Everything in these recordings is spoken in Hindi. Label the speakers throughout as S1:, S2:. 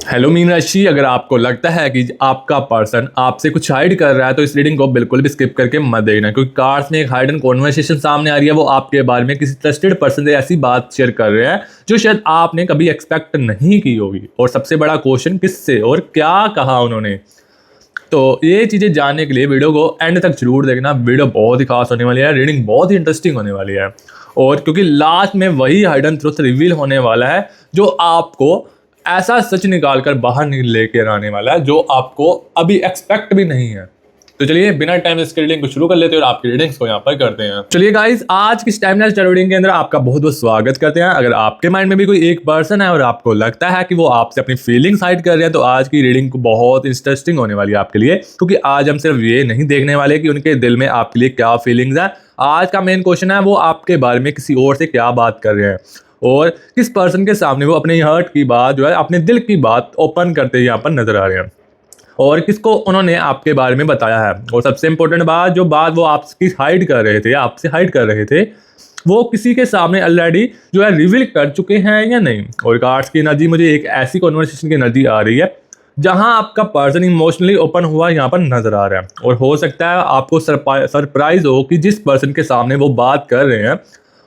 S1: हेलो मीन राशि, अगर आपको लगता है कि आपका पर्सन आपसे कुछ हाइड कर रहा है तो इस रीडिंग को बिल्कुल भी स्किप करके मत देखना, क्योंकि कार्ड्स में एक हाइडन कॉन्वर्सेशन सामने आ रही है। वो आपके बारे में किसी ट्रस्टेड पर्सन से ऐसी बात शेयर कर रहे हैं जो शायद आपने कभी एक्सपेक्ट नहीं की होगी। और सबसे बड़ा क्वेश्चन, किससे और क्या कहा उन्होंने। तो ये चीज़ें जानने के लिए वीडियो को एंड तक जरूर देखना। वीडियो बहुत ही खास होने वाली है, रीडिंग बहुत ही इंटरेस्टिंग होने वाली है। और क्योंकि लास्ट में वही हाइडन ट्रुथ रिवील होने वाला है जो आपको ऐसा सच निकाल कर बाहर नहीं लेकर आने वाला है जो आपको अभी एक्सपेक्ट भी नहीं है। तो चलिए बिना टाइम इसके रीडिंग को शुरू कर लेते हैं और आपकी रीडिंग्स को यहाँ पर करते हैं। चलिए गाइस, आज की टाइमलेस टैरो रीडिंग के अंदर आपका बहुत बहुत स्वागत करते हैं। अगर आपके माइंड में भी कोई एक पर्सन है और आपको लगता है कि वो आपसे अपनी फीलिंग्स हाइड कर रहे हैं, तो आज की रीडिंग को बहुत इंटरेस्टिंग होने वाली है आपके लिए। क्योंकि आज हम सिर्फ ये नहीं देखने वाले कि उनके दिल में आपके लिए क्या फीलिंग्स है। आज का मेन क्वेश्चन है वो आपके बारे में किसी और से क्या बात कर रहे हैं और किस पर्सन के सामने वो अपने हर्ट की बात जो है, अपने दिल की बात ओपन करते यहाँ पर नजर आ रहे हैं और किसको उन्होंने आपके बारे में बताया है। और सबसे इंपॉर्टेंट बात, जो बात वो आपकी हाइड कर रहे थे, आपसे हाइड कर रहे थे, वो किसी के सामने ऑलरेडी जो है रिवील कर चुके हैं या नहीं। और कार्ड्स की एनर्जी मुझे एक ऐसी कॉन्वर्सेशन की एनर्जी आ रही है जहां आपका पर्सन इमोशनली ओपन हुआ यहाँ पर नजर आ रहा है। और हो सकता है आपको सरप्राइज हो कि जिस पर्सन के सामने वो बात कर रहे हैं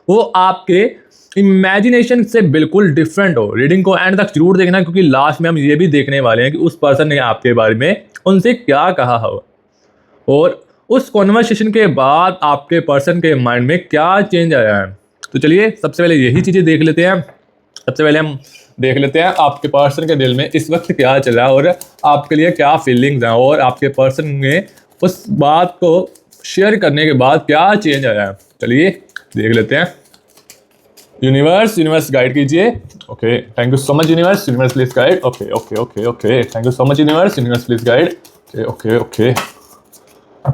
S1: वो आपके इमेजिनेशन से बिल्कुल डिफरेंट हो। रीडिंग को एंड तक जरूर देखना, क्योंकि लास्ट में हम ये भी देखने वाले हैं कि उस पर्सन ने आपके बारे में उनसे क्या कहा हो और उस कॉन्वर्सेशन के बाद आपके पर्सन के माइंड में क्या चेंज आया है। तो चलिए सबसे पहले यही चीज़ें देख लेते हैं। सबसे पहले हम देख लेते हैं आपके पर्सन के दिल में इस वक्त क्या चल रहा है और आपके लिए क्या फीलिंग्स हैं और आपके पर्सन में उस बात को शेयर करने के बाद क्या चेंज आया है। चलिए देख लेते हैं। यूनिवर्स गाइड कीजिए। Okay, thank you so much universe please guide. Okay okay okay okay, thank you so much universe please guide. Okay okay,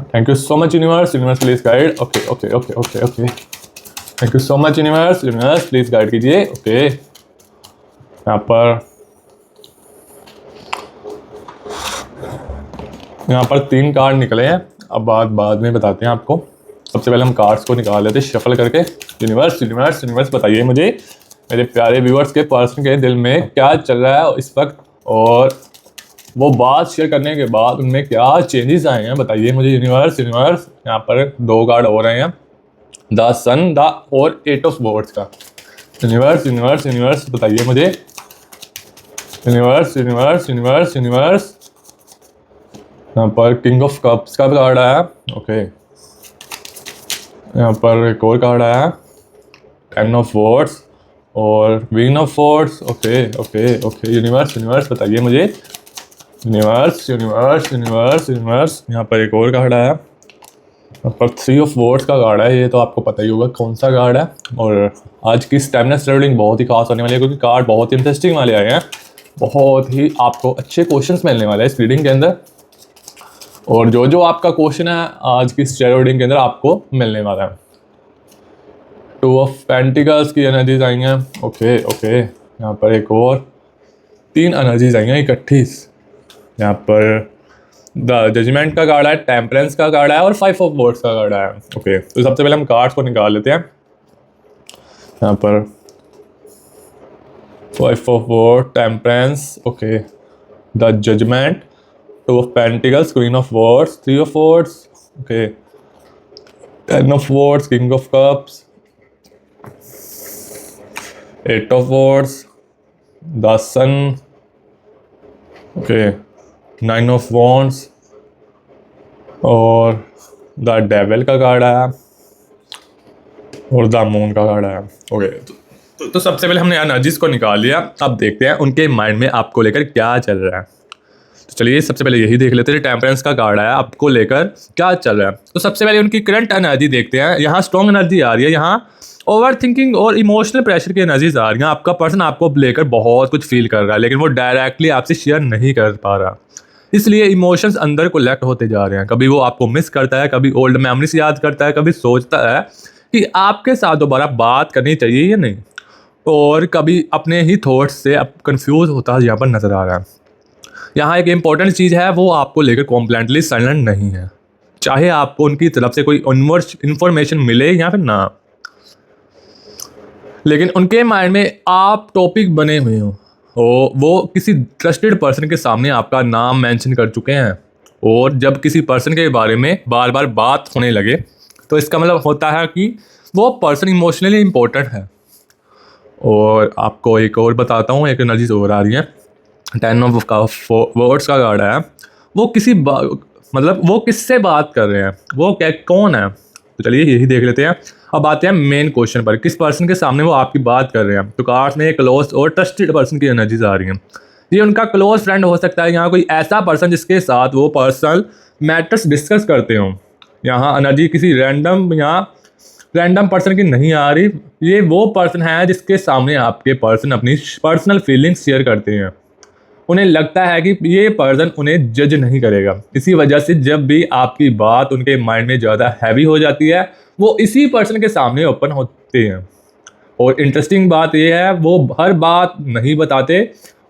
S1: thank you so much universe please guide. Okay okay okay okay okay, thank you so much universe please guide कीजिए। ओके, यहाँ पर 3 कार्ड निकले हैं। अब बाद में बताते हैं आपको। सबसे पहले हम कार्ड्स को निकाल लेते हैं शफल करके। यूनिवर्स बताइए मुझे मेरे प्यारे व्यूअर्स के पर्सन के दिल में क्या चल रहा है इस वक्त और वो बात शेयर करने के बाद उनमें क्या चेंजेस आए हैं, बताइए मुझे यूनिवर्स। यहाँ पर 2 कार्ड हो रहे हैं, द सन द और 8 ऑफ वॉर्ड्स का। यूनिवर्स बताइए मुझे। यूनिवर्स यहाँ पर किंग ऑफ कप्स का कार्ड आया। ओके, यहाँ पर एक और कार्ड आया 10 ऑफ वॉर्ड्स और queen of wards. Okay okay okay, universe बताइए मुझे। यूनिवर्स यहाँ पर एक और कार्ड आया। यहाँ पर 3 ऑफ वॉर्ड्स का कार्ड है। ये तो आपको पता ही होगा कौन सा कार्ड है। और आज की टाइमलेस रीडिंग बहुत ही खास होने वाली है, क्योंकि कार्ड बहुत ही इंटरेस्टिंग वाले आए हैं। बहुत ही आपको अच्छे क्वेश्चंस मिलने वाले हैं इस रीडिंग के अंदर। और जो आपका क्वेश्चन है आज की टैरो रीडिंग के अंदर आपको मिलने वाला है। 2 ऑफ पेंटिकल्स की एनर्जीज आई हैं। ओके, यहाँ पर एक और 3 एनर्जीज आई हैं इकट्ठी। यहाँ पर द जजमेंट का कार्ड है, टेम्परेंस का कार्ड है और 5 ऑफ वॉर्ड्स का कार्ड है। ओके, तो सबसे पहले हम कार्ड्स को निकाल लेते हैं। यहाँ पर 5 ऑफ वॉर्ड, temperance, okay, the judgement, 2 of Pentacles, Queen of Swords, 3 of Swords, okay, 10 of Swords, King of Cups, 8 of Swords, the Sun, okay, 9 of Wands और द डेविल का कार्ड आया और द मून का कार्ड आया। ओके, तो सबसे पहले हमने एनर्जीज को निकाल लिया। अब देखते हैं उनके माइंड में आपको लेकर क्या चल रहा है। तो चलिए सबसे पहले यही देख लेते हैं। टेम्परेंस का कार्ड आया, आपको लेकर क्या चल रहा है। तो सबसे पहले उनकी करंट एनर्जी देखते हैं। यहाँ स्ट्रॉन्ग एनर्जी आ रही है, यहाँ ओवर थिंकिंग और इमोशनल प्रेशर की एनर्जीज आ रही हैं। आपका पर्सन आपको लेकर बहुत कुछ फील कर रहा है, लेकिन वो डायरेक्टली आपसे शेयर नहीं कर पा रहा, इसलिए इमोशंस अंदर कोलेक्ट होते जा रहे हैं। कभी वो आपको मिस करता है, कभी ओल्ड मेमोरीज याद करता है, कभी सोचता है कि आपके साथ दोबारा बात करनी चाहिए या नहीं, और कभी अपने ही थॉट्स से अब कन्फ्यूज होता यहाँ पर नजर आ रहा है। यहाँ एक इम्पॉर्टेंट चीज़ है, वो आपको लेकर कॉम्प्लेटली साइलेंट नहीं है, चाहे आपको उनकी तरफ से कोई इन्फॉर्मेशन मिले या फिर ना, लेकिन उनके माइंड में आप टॉपिक बने हुए हो वो किसी ट्रस्टेड पर्सन के सामने आपका नाम मेंशन कर चुके हैं, और जब किसी पर्सन के बारे में बार बार बात होने लगे तो इसका मतलब होता है कि वो पर्सन इमोशनली इम्पोर्टेंट है। और आपको एक और बताता हूँ, एक एनर्जीज और आ रही है। 10 ऑफ वर्ड्स का कार्ड है। वो मतलब वो किससे बात कर रहे हैं, वो क्या कौन है, तो चलिए यही देख लेते हैं। अब आते हैं मेन क्वेश्चन पर, किस पर्सन के सामने वो आपकी बात कर रहे हैं। तो कार्ड्स में क्लोज और ट्रस्टेड पर्सन की एनर्जीज आ रही हैं। ये उनका क्लोज फ्रेंड हो सकता है, यहाँ कोई ऐसा पर्सन जिसके साथ वो पर्सनल मैटर्स डिस्कस करते हों। यहाँ एनर्जी किसी रैंडम पर्सन की नहीं आ रही। ये वो पर्सन है जिसके सामने आपके पर्सन अपनी पर्सनल फीलिंग्स शेयर करते हैं। उन्हें लगता है कि ये पर्सन उन्हें जज नहीं करेगा। इसी वजह से जब भी आपकी बात उनके माइंड में ज़्यादा हैवी हो जाती है, वो इसी पर्सन के सामने ओपन होते हैं। और इंटरेस्टिंग बात यह है, वो हर बात नहीं बताते,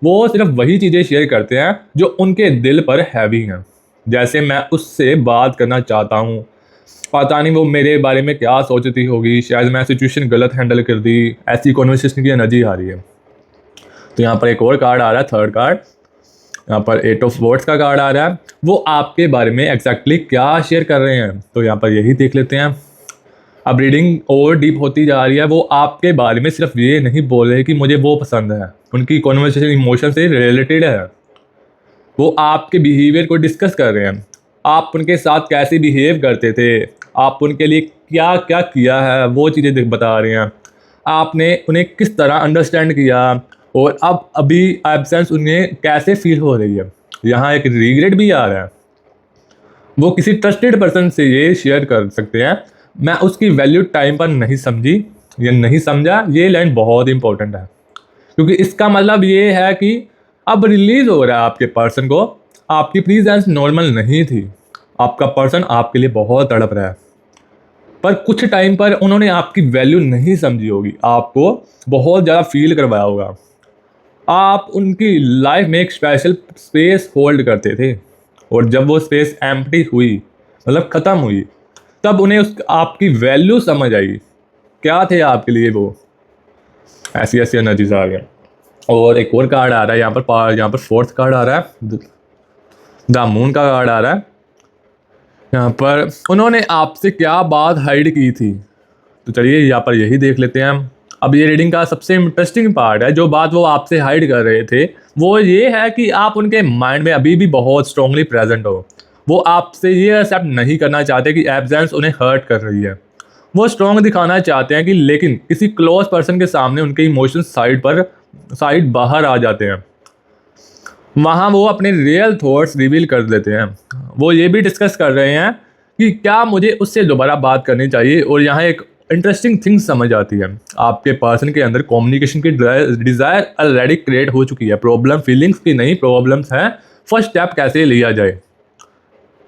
S1: वो सिर्फ वही चीज़ें शेयर करते हैं जो उनके दिल पर हैवी हैं। जैसे मैं उससे बात करना चाहता हूँ, पता नहीं वो मेरे बारे में क्या सोचती होगी, शायद मैं सिचुएशन गलत हैंडल कर दी, ऐसी कॉन्वर्सेशन की एनर्जी आ रही है। तो यहाँ पर एक और कार्ड आ रहा है, थर्ड कार्ड। यहाँ पर 8 ऑफ वर्ड्स का कार्ड आ रहा है। वो आपके बारे में एग्जैक्टली क्या शेयर कर रहे हैं, तो यहाँ पर यही देख लेते हैं। अब रीडिंग और डीप होती जा रही है। वो आपके बारे में सिर्फ ये नहीं बोल रहे कि मुझे वो पसंद है, उनकी कॉन्वर्सेशन इमोशन से रिलेटेड है। वो आपके बिहेवियर को डिस्कस कर रहे हैं। आप उनके साथ कैसे बिहेव करते थे, आप उनके लिए क्या क्या किया है, वो चीज़ें बता रहे हैं। आपने उन्हें किस तरह अंडरस्टैंड किया, और अब अभी एब्सेंस उन्हें कैसे फील हो रही है। यहाँ एक रिग्रेट भी आ रहा है। वो किसी ट्रस्टेड पर्सन से ये शेयर कर सकते हैं, मैं उसकी वैल्यू टाइम पर नहीं समझी या नहीं समझा। ये लाइन बहुत इंपॉर्टेंट है, क्योंकि इसका मतलब ये है कि अब रिलीज हो रहा है आपके पर्सन को, आपकी प्रेजेंस नॉर्मल नहीं थी, आपका पर्सन आपके लिए बहुत तड़प रहा है, पर कुछ टाइम पर उन्होंने आपकी वैल्यू नहीं समझी होगी, आपको बहुत ज़्यादा फील करवाया होगा। आप उनकी लाइफ में एक स्पेशल स्पेस होल्ड करते थे, और जब वो स्पेस एम्प्टी हुई, मतलब ख़त्म हुई, तब उन्हें आपकी वैल्यू समझ आई, क्या थे आपके लिए वो। ऐसी ऐसी एनर्जीज आ गई। और एक और कार्ड आ रहा है यहाँ पर फोर्थ कार्ड आ रहा है, द मून का कार्ड आ रहा है। यहाँ पर उन्होंने आपसे क्या बात हाइड की थी, तो चलिए यहाँ पर यही देख लेते हैं हम। अब ये रीडिंग का सबसे इंटरेस्टिंग पार्ट है, जो बात वो आपसे हाइड कर रहे थे वो ये है कि आप उनके माइंड में अभी भी बहुत स्ट्रांगली प्रेजेंट हो। वो आपसे ये एक्सेप्ट नहीं करना चाहते कि एब्सेंस उन्हें हर्ट कर रही है। वो स्ट्रांग दिखाना चाहते हैं कि, लेकिन किसी क्लोज पर्सन के सामने उनके इमोशंस साइड बाहर आ जाते हैं। वहाँ वो अपने रियल थॉट्स रिवील कर देते हैं। वो ये भी डिस्कस कर रहे हैं कि क्या मुझे उससे दोबारा बात करनी चाहिए। और यहाँ एक इंटरेस्टिंग थिंग समझ आती है, आपके पर्सन के अंदर कम्युनिकेशन की डिज़ायर ऑलरेडी क्रिएट हो चुकी है। प्रॉब्लम फीलिंग्स की नहीं, प्रॉब्लम्स हैं फर्स्ट स्टेप कैसे लिया जाए।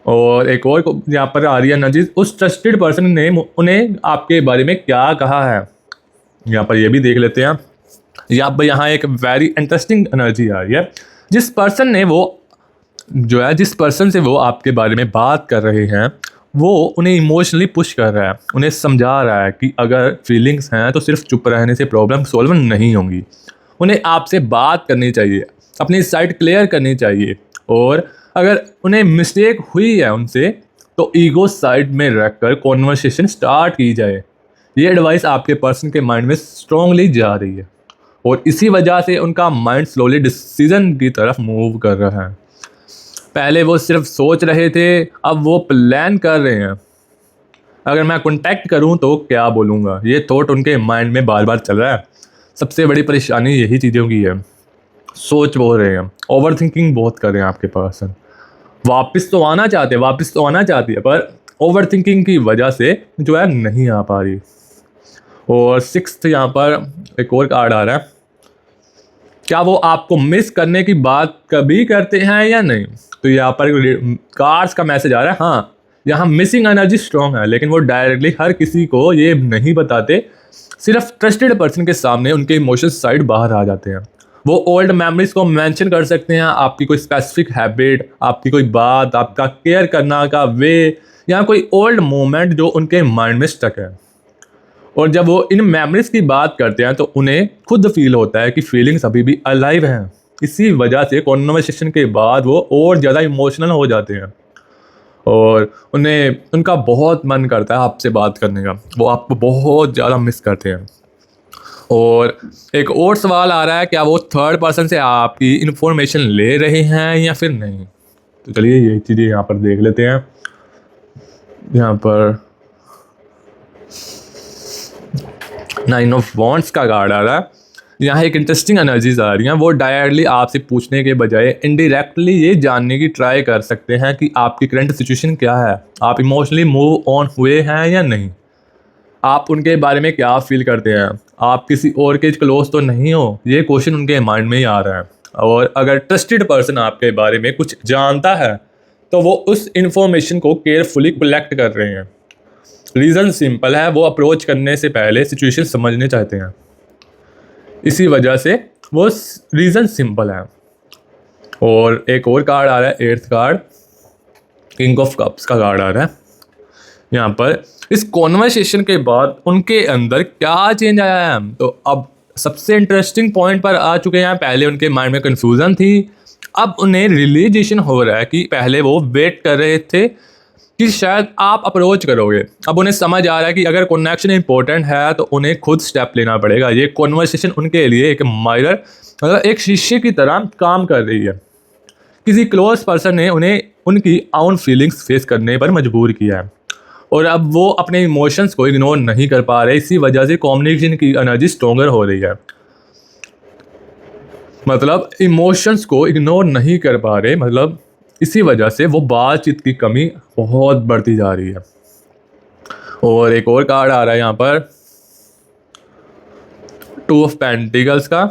S1: और एक और यहाँ पर आ रही है एनर्जीज, उस ट्रस्टेड पर्सन ने उन्हें आपके बारे में क्या कहा है, यहाँ पर ये भी देख लेते हैं। यहाँ एक वेरी इंटरेस्टिंग एनर्जी आ रही है। जिस पर्सन से वो आपके बारे में बात कर रहे हैं, वो उन्हें इमोशनली पुश कर रहा है, उन्हें समझा रहा है कि अगर फीलिंग्स हैं तो सिर्फ चुप रहने से प्रॉब्लम सॉल्व नहीं होंगी। उन्हें आपसे बात करनी चाहिए, अपनी साइड क्लियर करनी चाहिए, और अगर उन्हें मिस्टेक हुई है उनसे तो ईगो साइड में रखकर कॉन्वर्सेशन स्टार्ट की जाए। ये एडवाइस आपके पर्सन के माइंड में स्ट्रांगली जा रही है, और इसी वजह से उनका माइंड स्लोली डिसीजन की तरफ मूव कर रहा है। पहले वो सिर्फ सोच रहे थे, अब वो प्लान कर रहे हैं। अगर मैं कॉन्टैक्ट करूं तो क्या बोलूँगा, ये थॉट उनके माइंड में बार बार चल रहा है। सबसे बड़ी परेशानी यही चीज़ों की है, सोच बोल रहे हैं, ओवर थिंकिंग बहुत कर रहे हैं आपके पर्सन। वापस तो आना चाहती है, पर ओवर थिंकिंग की वजह से जो है नहीं आ पा रही। और सिक्स्थ यहाँ पर एक और कार्ड आ रहा है, क्या वो आपको मिस करने की बात कभी करते हैं या नहीं। तो यहाँ पर कार्ड्स का मैसेज आ रहा है, हाँ यहाँ मिसिंग एनर्जी स्ट्रॉन्ग है, लेकिन वो डायरेक्टली हर किसी को ये नहीं बताते, सिर्फ ट्रस्टेड पर्सन के सामने उनके इमोशंस साइड बाहर आ जाते हैं। वो ओल्ड मेमोरीज को मेंशन कर सकते हैं, आपकी कोई स्पेसिफिक हैबिट, आपकी कोई बात, आपका केयर करना का वे, या कोई ओल्ड मोमेंट जो उनके माइंड में स्टक है। और जब वो इन मेमोरीज की बात करते हैं तो उन्हें खुद फील होता है कि फीलिंग्स अभी भी अलाइव हैं। इसी वजह से कॉन्वर्सेशन के बाद वो और ज़्यादा इमोशनल हो जाते हैं और उन्हें उनका बहुत मन करता है आपसे बात करने का, वो आपको बहुत ज़्यादा मिस करते हैं। और एक और सवाल आ रहा है, क्या वो थर्ड पर्सन से आपकी इन्फॉर्मेशन ले रहे हैं या फिर नहीं? तो चलिए ये चीज़ें यहाँ पर देख लेते हैं। यहाँ पर 9 ऑफ वॉन्ड्स का कार्ड आ रहा है। यहाँ एक इंटरेस्टिंग एनर्जीज आ रही हैं। वो डायरेक्टली आपसे पूछने के बजाय इनडायरेक्टली ये जानने की ट्राई कर सकते हैं कि आपकी करंट सिचुएशन क्या है, आप इमोशनली मूव ऑन हुए हैं या नहीं, आप उनके बारे में क्या फील करते हैं, आप किसी और के क्लोज तो नहीं हो। ये क्वेश्चन उनके माइंड में ही आ रहा है। और अगर ट्रस्टेड पर्सन आपके बारे में कुछ जानता है तो वो उस इंफॉर्मेशन को केयरफुली कलेक्ट कर रहे हैं। रीज़न सिंपल है, वो अप्रोच करने से पहले सिचुएशन समझने चाहते हैं। इसी वजह से वो रीज़न सिंपल है। और एक और कार्ड आ रहा है, 8th card, king of cups का कार्ड आ रहा है। यहाँ पर इस कॉन्वर्सेशन के बाद उनके अंदर क्या चेंज आया है, तो अब सबसे इंटरेस्टिंग पॉइंट पर आ चुके हैं। पहले उनके माइंड में कन्फ्यूज़न थी, अब उन्हें रियलाइजेशन हो रहा है कि पहले वो वेट कर रहे थे कि शायद आप अप्रोच करोगे। अब उन्हें समझ आ रहा है कि अगर कनेक्शन इंपॉर्टेंट है तो उन्हें खुद स्टेप लेना पड़ेगा। ये कॉन्वर्सेशन उनके लिए एक मिरर, मतलब एक शीशे की तरह काम कर रही है। किसी क्लोज पर्सन ने उन्हें उनकी ओन फीलिंग्स फेस करने पर मजबूर किया है और अब वो अपने इमोशंस को इग्नोर नहीं कर पा रहे। इसी वजह से कम्युनिकेशन की एनर्जी स्ट्रोंगर हो रही है। मतलब इमोशंस को इग्नोर नहीं कर पा रहे, मतलब इसी वजह से वो बातचीत की कमी बहुत बढ़ती जा रही है। और एक और कार्ड आ रहा है यहाँ पर, 2 ऑफ पेंटिकल्स का।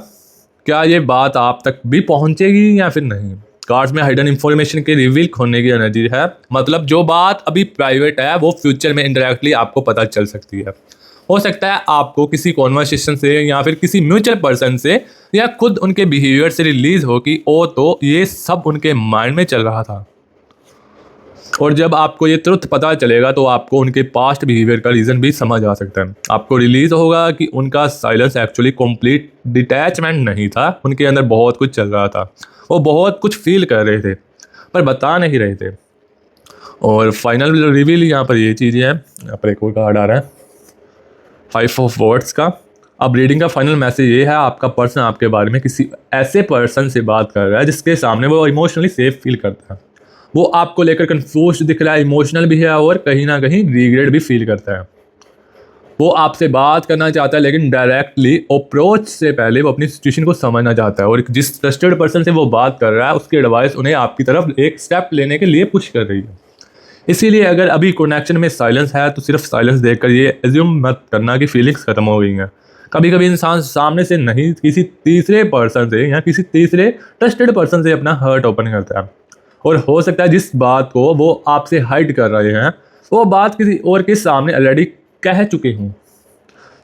S1: क्या ये बात आप तक भी पहुँचेगी या फिर नहीं? कार्ड्स में हिडन इंफॉर्मेशन के रिवील होने की एनर्जी है। मतलब जो बात अभी प्राइवेट है वो फ्यूचर में इनडायरेक्टली आपको पता चल सकती है। हो सकता है आपको किसी कॉन्वर्सेशन से या फिर किसी म्यूचुअल पर्सन से या खुद उनके बिहेवियर से रिलीज हो कि ओ तो ये सब उनके माइंड में चल रहा था। और जब आपको ये ट्रुथ पता चलेगा तो आपको उनके पास्ट बिहेवियर का रीज़न भी समझ आ सकता है। आपको रिलीज़ होगा कि उनका साइलेंस एक्चुअली कंप्लीट डिटैचमेंट नहीं था, उनके अंदर बहुत कुछ चल रहा था, वो बहुत कुछ फील कर रहे थे पर बता नहीं रहे थे। और फाइनल रिवील यहाँ पर ये चीज़ें हैं। यहाँ पर एक और कार्ड आ रहा है, 5 ऑफ वर्ड्स का। अब रीडिंग का फाइनल मैसेज ये है, आपका पर्सन आपके बारे में किसी ऐसे पर्सन से बात कर रहा है जिसके सामने वो इमोशनली सेफ फील करता है। वो आपको लेकर कंफ्यूज दिख रहा है, इमोशनल भी है और कहीं ना कहीं रिग्रेट भी फील करता है। वो आपसे बात करना चाहता है लेकिन डायरेक्टली अप्रोच से पहले वो अपनी सिचुएशन को समझना चाहता है और जिस ट्रस्टेड पर्सन से वो बात कर रहा है उसकी एडवाइस उन्हें आपकी तरफ एक स्टेप लेने के लिए पुश कर रही है। इसीलिए अगर अभी कनेक्शन में साइलेंस है तो सिर्फ साइलेंस देखकर ये एज्यूम मत करना कि फीलिंग्स खत्म हो गई हैं। कभी कभी इंसान सामने से नहीं, किसी तीसरे पर्सन से या किसी तीसरे ट्रस्टेड पर्सन से अपना हर्ट ओपन करता है। और हो सकता है जिस बात को वो आपसे हाइड कर रहे हैं वो बात किसी और के सामने ऑलरेडी कह चुके हूँ।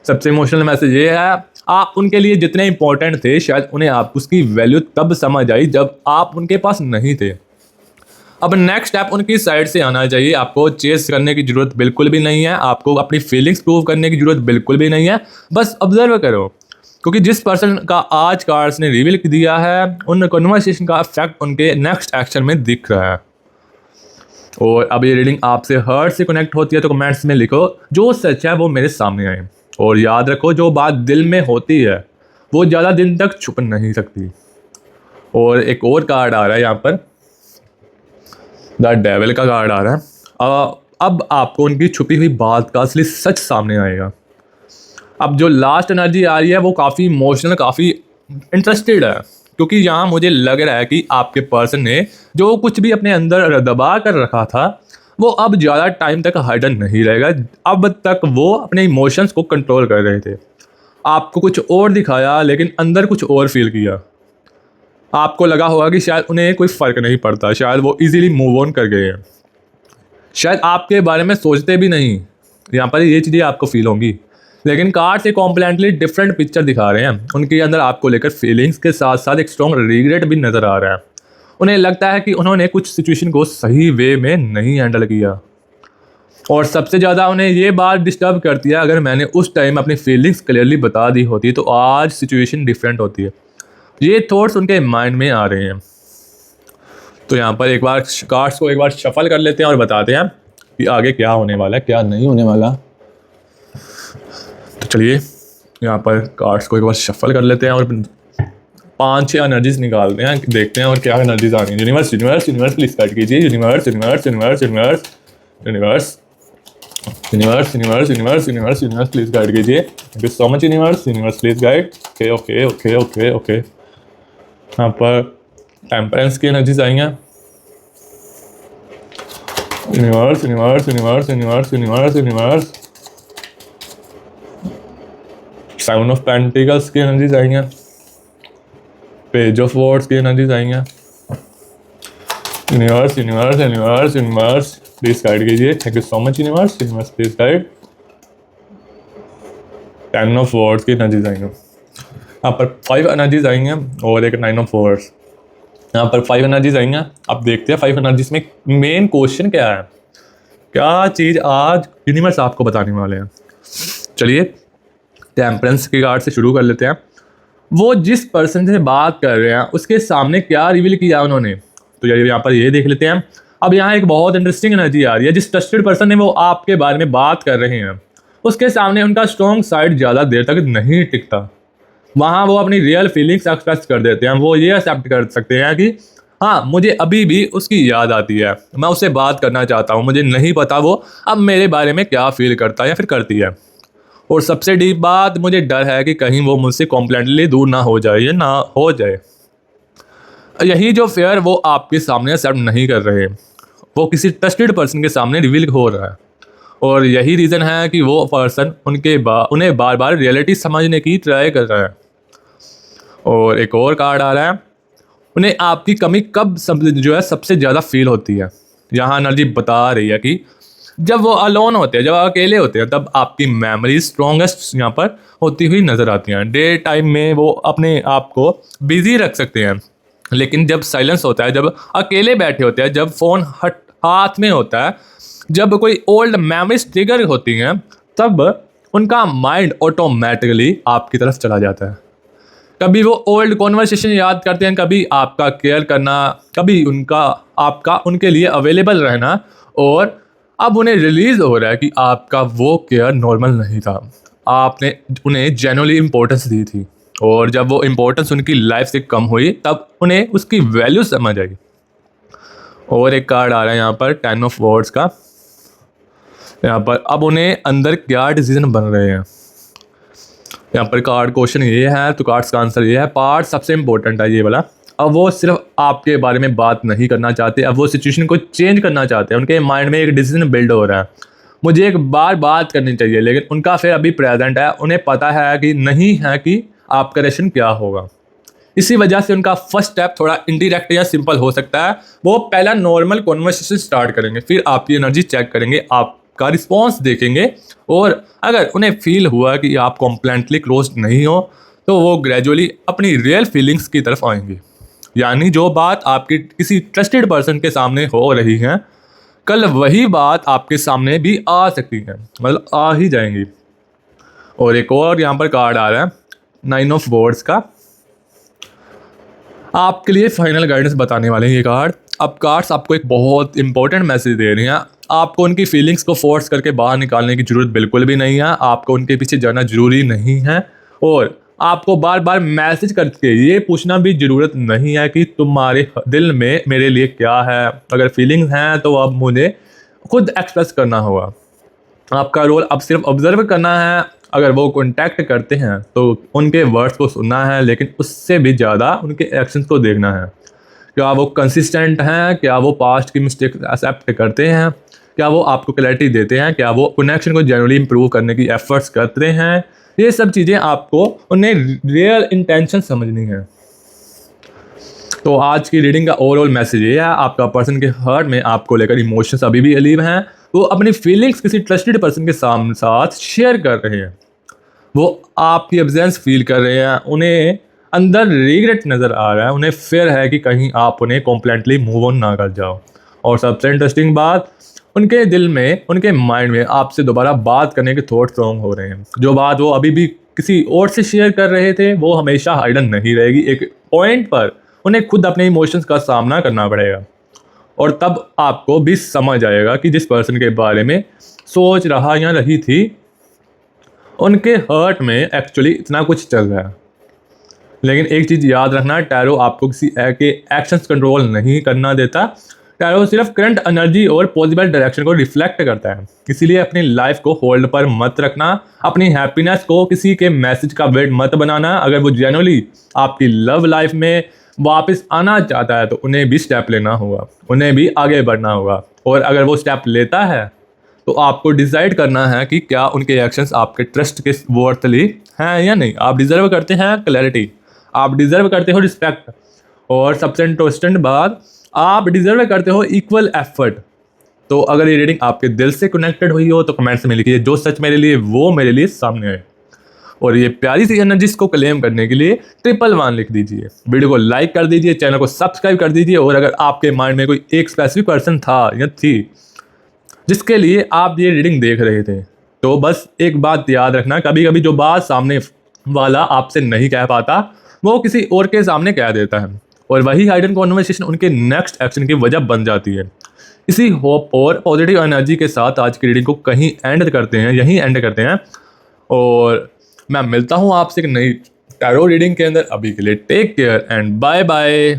S1: सबसे इमोशनल मैसेज ये है, आप उनके लिए जितने इंपॉर्टेंट थे शायद उन्हें आप उसकी वैल्यू तब समझ आई जब आप उनके पास नहीं थे। अब नेक्स्ट स्टेप उनकी साइड से आना चाहिए। आपको चेस करने की ज़रूरत बिल्कुल भी नहीं है, आपको अपनी फीलिंग्स प्रूव करने की ज़रूरत बिल्कुल भी नहीं है। बस ऑब्जर्व करो, क्योंकि जिस पर्सन का आज कार्ड्स ने रिवील दिया है उन कन्वर्सेशन का इफेक्ट उनके नेक्स्ट एक्शन में दिख रहा है। और अब ये रीडिंग आपसे हर्ट से कनेक्ट होती है तो कमेंट्स में लिखो जो सच है वो मेरे सामने आए। और याद रखो, जो बात दिल में होती है वो ज़्यादा दिन तक छुप नहीं सकती। और एक और कार्ड आ रहा है यहाँ पर, द डेविल का कार्ड आ रहा है। अब आपको उनकी छुपी हुई बात का असली सच सामने आएगा। अब जो लास्ट एनर्जी आ रही है वो काफ़ी इमोशनल, काफ़ी इंटरेस्टेड है, क्योंकि यहाँ मुझे लग रहा है कि आपके पर्सन ने जो कुछ भी अपने अंदर दबा कर रखा था वो अब ज़्यादा टाइम तक हाइडन नहीं रहेगा। अब तक वो अपने इमोशंस को कंट्रोल कर रहे थे, आपको कुछ और दिखाया लेकिन अंदर कुछ और फील किया। आपको लगा होगा कि शायद उन्हें कोई फ़र्क नहीं पड़ता, शायद वो इजीली मूव ऑन कर गए हैं, शायद आपके बारे में सोचते भी नहीं। यहाँ पर ये चीज़ें आपको फील होंगी, लेकिन कार्ड से कॉम्प्लीटली डिफरेंट पिक्चर दिखा रहे हैं। उनके अंदर आपको लेकर फीलिंग्स के साथ साथ एक स्ट्रॉन्ग रिग्रेट भी नज़र आ रहा है। उन्हें लगता है कि उन्होंने कुछ सिचुएशन को सही वे में नहीं हैंडल किया। और सबसे ज़्यादा उन्हें ये बात डिस्टर्ब करती है, अगर मैंने उस टाइम अपनी फीलिंग्स क्लियरली बता दी होती तो आज सिचुएशन डिफरेंट होती है। ये थॉट्स उनके माइंड में आ रहे हैं। तो यहाँ पर एक बार कार्ड्स को एक बार शफल कर लेते हैं और बताते हैं कि आगे क्या होने वाला है, क्या नहीं होने वाला। तो चलिए यहाँ पर कार्ड्स को एक बार शफल कर लेते हैं और 5-6 एनर्जीज निकालते हैं, देखते हैं और क्या एनर्जीज आ रही हैं। Universe universe universe please guide कीजिए। Universe universe universe universe universe universe universe universe universe universe please guide कीजिए। Thank you so much universe. Universe please guide. Okay okay okay okay okay. यहाँ पर टेम्परेंस की एनर्जीज आई हैं। Universe universe universe universe universe universe. Sound of pentacles की एनर्जीज आई हैं। पेज ऑफ वॉर्ड्स की एनर्जीज आई हैं। Universe universe universe universe please guide कीजिए। Thank you so much universe. Universe please guide. 10 of swords की एनर्जीज आई हैं। यहाँ पर 5 एनर्जीज आई हैं और एक 9 ऑफ वॉर्ड्स। यहाँ पर 5 एनर्जीज आई हैं। अब देखते हैं 5 एनर्जीज में मेन क्वेश्चन क्या है, क्या चीज़ आज यूनिवर्स आपको बताने वाले हैं। चलिए टेम्परेंस के कार्ड से शुरू कर लेते हैं। वो जिस पर्सन से बात कर रहे हैं उसके सामने क्या रिवील किया उन्होंने, तो यहाँ पर ये देख लेते हैं। अब यहाँ एक बहुत इंटरेस्टिंग एनर्जी आ रही है। जिस ट्रस्टेड पर्सन है वो आपके बारे में बात कर रहे हैं, उसके सामने उनका स्ट्रॉन्ग साइड ज़्यादा देर तक नहीं टिकता। वहाँ वो अपनी रियल फीलिंग्स एक्सप्रेस कर देते हैं। वो ये एक्सेप्ट कर सकते हैं कि हाँ मुझे अभी भी उसकी याद आती है, मैं उससे बात करना चाहता हूँ, मुझे नहीं पता वो अब मेरे बारे में क्या फील करता है या फिर करती है। और सबसे डीप बात, मुझे डर है कि कहीं वो मुझसे कॉम्प्लीटली दूर ना हो जाए या ना हो जाए। यही जो फेयर वो आपके सामने एक्सेप्ट नहीं कर रहे, वो किसी ट्रस्टेड पर्सन के सामने रिवील हो रहा है। और यही रीज़न है कि वो पर्सन उन्हें बार बार रियलिटी समझने की ट्राई कर रहा है। और एक और कार्ड आ रहा है, उन्हें आपकी कमी कब जो है सबसे ज़्यादा फील होती है। यहाँ एनर्जी बता रही है कि जब वो अलोन होते हैं, जब अकेले होते हैं, तब आपकी मेमोरी स्ट्रॉन्गेस्ट यहाँ पर होती हुई नज़र आती हैं। डे टाइम में वो अपने आप को बिजी रख सकते हैं, लेकिन जब साइलेंस होता है, जब अकेले बैठे होते हैं, जब फ़ोन हाथ में होता है, जब कोई ओल्ड मेमोरीज ट्रिगर होती हैं, तब उनका माइंड ऑटोमेटिकली आपकी तरफ चला जाता है। कभी वो ओल्ड कॉन्वर्सेशन याद करते हैं, कभी आपका केयर करना, कभी आपका उनके लिए अवेलेबल रहना। और अब उन्हें रिलीज़ हो रहा है कि आपका वो केयर नॉर्मल नहीं था, आपने उन्हें जेन्युइनली इम्पोर्टेंस दी थी। और जब वो इम्पोर्टेंस उनकी लाइफ से कम हुई, तब उन्हें उसकी वैल्यू समझ आई। और एक कार्ड आ रहा है यहाँ पर 10 ऑफ वॉर्ड्स का। यहाँ पर अब उन्हें अंदर क्या डिसीजन बन रहे हैं। यहाँ पर कार्ड क्वेश्चन ये है, तो कार्ड्स का आंसर ये है। पार्ट सबसे इंपॉर्टेंट है ये वाला। अब वो सिर्फ आपके बारे में बात नहीं करना चाहते, अब वो सिचुएशन को चेंज करना चाहते हैं। उनके माइंड में एक डिसीजन बिल्ड हो रहा है, मुझे एक बार बात करनी चाहिए, लेकिन उनका फिर अभी प्रेजेंट है, उन्हें पता है कि नहीं है कि आपका रिएक्शन क्या होगा। इसी वजह से उनका फर्स्ट स्टेप थोड़ा इंडिरेक्ट या सिंपल हो सकता है। वो पहला नॉर्मल कॉन्वर्सेशन स्टार्ट करेंगे, फिर आपकी एनर्जी चेक करेंगे, आपका रिस्पॉन्स देखेंगे। और अगर उन्हें फील हुआ कि आप कॉम्प्लीटली क्लोज नहीं हो, तो वो ग्रेजुअली अपनी रियल फीलिंग्स की तरफ आएंगे। यानी जो बात आपकी किसी ट्रस्टेड पर्सन के सामने हो रही है, कल वही बात आपके सामने भी आ सकती है, मतलब आ ही जाएंगी। और एक और यहाँ पर कार्ड आ रहा है 9 ऑफ वॉर्ड्स का। आपके लिए फाइनल गाइडेंस बताने वाले हैं ये कार्ड। अब कार्ड्स आपको एक बहुत इंपॉर्टेंट मैसेज दे रही हैं। आपको उनकी फीलिंग्स को फोर्स करके बाहर निकालने की ज़रूरत बिल्कुल भी नहीं है, आपको उनके पीछे जाना ज़रूरी नहीं है। और आपको बार बार मैसेज करके ये पूछना भी ज़रूरत नहीं है कि तुम्हारे दिल में मेरे लिए क्या है। अगर फीलिंग्स हैं तो अब मुझे खुद एक्सप्रेस करना होगा। आपका रोल अब सिर्फ ऑब्जर्व करना है। अगर वो कॉन्टैक्ट करते हैं तो उनके वर्ड्स को सुनना है, लेकिन उससे भी ज़्यादा उनके एक्शंस को देखना है। क्या वो कंसिस्टेंट हैं, क्या वो पास्ट की मिस्टेक एक्सेप्ट करते हैं, क्या वो आपको क्लैरिटी देते हैं, क्या वो कनेक्शन को जनरली इंप्रूव करने की एफर्ट्स करते हैं। ये सब चीज़ें आपको उन्हें रियल इंटेंशन समझनी है। तो आज की रीडिंग का ओवरऑल मैसेज ये है, आपका पर्सन के हार्ट में आपको लेकर इमोशंस अभी भी अलीव हैं। वो अपनी फीलिंग्स किसी ट्रस्टेड पर्सन के साथ शेयर कर रहे हैं। वो आपकी एब्सेंस फील कर रहे हैं, उन्हें अंदर रिग्रेट नज़र आ रहा है, उन्हें फियर है कि कहीं आप उन्हें कॉम्प्लीटली मूव ऑन ना कर जाओ। और सबसे इंटरेस्टिंग बात, उनके दिल में, उनके माइंड में आपसे दोबारा बात करने के थॉट स्ट्रॉन्ग हो रहे हैं। जो बात वो अभी भी किसी और से शेयर कर रहे थे वो हमेशा हाइडन नहीं रहेगी। एक पॉइंट पर उन्हें खुद अपने इमोशंस का सामना करना पड़ेगा और तब आपको भी समझ आएगा कि जिस पर्सन के बारे में सोच रहा या रही थी उनके हर्ट में एक्चुअली इतना कुछ चल रहा है। लेकिन एक चीज़ याद रखना, टैरो आपको किसी के एक्शंस कंट्रोल नहीं करना देता। टैरो सिर्फ करंट एनर्जी और पॉजिबल डायरेक्शन को रिफ्लेक्ट करता है। इसीलिए अपनी लाइफ को होल्ड पर मत रखना, अपनी हैप्पीनेस को किसी के मैसेज का वेट मत बनाना। अगर वो जेन्युइनली आपकी लव लाइफ में वापस आना चाहता है तो उन्हें भी स्टेप लेना होगा, उन्हें भी आगे बढ़ना होगा। और अगर वो स्टेप लेता है तो आपको डिसाइड करना है कि क्या उनके एक्शंस आपके ट्रस्ट के वर्थली हैं या नहीं। आप डिजर्व करते हैं क्लैरिटी, आप डिजर्व करते हो रिस्पेक्ट, और सबसे इंटरेस्टिंग बात, आप डिजर्व करते हो इक्वल एफर्ट। तो अगर ये रीडिंग आपके दिल से कनेक्टेड हुई हो तो कमेंट्स में लिखिए जो सच मेरे लिए वो मेरे लिए सामने आए। और ये प्यारी सी एनर्जीज को क्लेम करने के लिए 111 लिख दीजिए। वीडियो को लाइक कर दीजिए, चैनल को सब्सक्राइब कर दीजिए। और अगर आपके माइंड में कोई एक स्पेसिफिक पर्सन था या थी जिसके लिए आप ये रीडिंग देख रहे थे, तो बस एक बात याद रखना, कभी कभी जो बात सामने वाला आपसे नहीं कह पाता वो किसी और के सामने कह देता है, और वही हाइडन कॉन्वर्सेशन उनके नेक्स्ट एक्शन की वजह बन जाती है। इसी होप और पॉजिटिव एनर्जी के साथ आज की रीडिंग को कहीं एंड करते हैं, यहीं एंड करते हैं। और मैं मिलता हूँ आपसे एक नई टैरो रीडिंग के अंदर। अभी के लिए take care and bye bye.